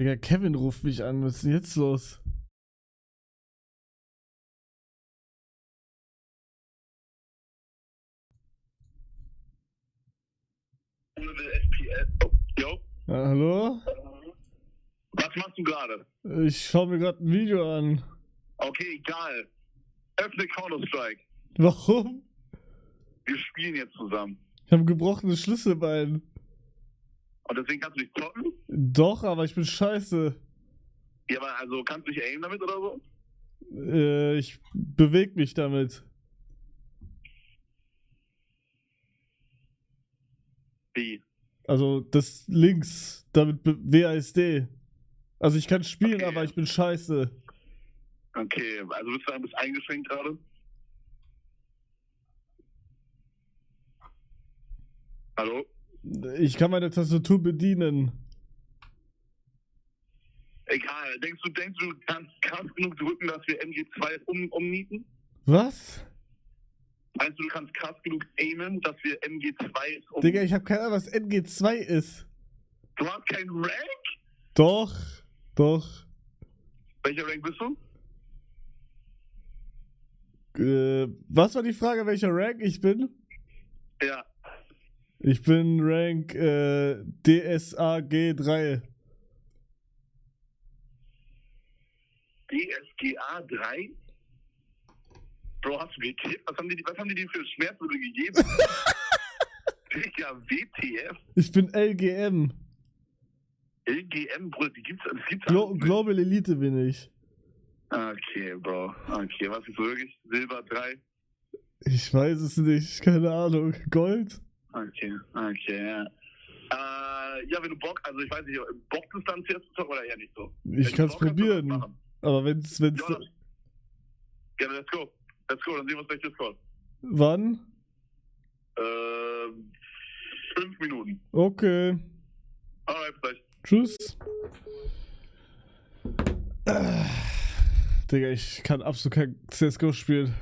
Digga, Kevin ruft mich an. Was ist denn jetzt los? Jo, Hallo? was machst du gerade? Ich schaue mir gerade ein Video an. Okay, egal. Öffne Counter-Strike. Warum? Wir spielen jetzt zusammen. Ich habe ein gebrochenes Schlüsselbein. Und deswegen kannst du nicht zocken? Doch, aber ich bin scheiße. Ja, aber also kannst du nicht aimen damit oder so? Ich bewege mich damit. Wie? Also das links, damit WASD. Also ich kann spielen, Okay. aber ich bin scheiße. Okay, also bist du ein bisschen eingeschränkt gerade? Hallo? Ich kann meine Tastatur bedienen. Egal. Denkst du kannst krass genug drücken, dass wir MG2 umnieten? Was? Meinst du kannst krass genug aimen, dass wir MG2 Digga, ich habe keine Ahnung, was NG2 ist. Du hast keinen Rank? Doch. Welcher Rank bist du? Was war die Frage, welcher Rank ich bin? Ja. Ich bin Rank DSAG 3. DSGA 3? Bro, hast du gekippt? Was haben die dir für Schmerzmittel gegeben? Digga, WTF? Ich bin LGM. LGM, Bro, das gibt's Global Elite bin ich. Okay, Bro. Okay, was ist wirklich? Silber 3? Ich weiß es nicht, keine Ahnung. Gold? Okay, ja. Ja, wenn du Bock, also ich weiß nicht, Bockdistanz jetzt zu zocken oder eher nicht so? Ich kann es probieren. Aber wenn's Ja, let's go, dann sehen wir uns gleich Discord. Wann? 5 Minuten. Okay. Alright, vielleicht. Tschüss. Digga, ich kann absolut kein CSGO spielen.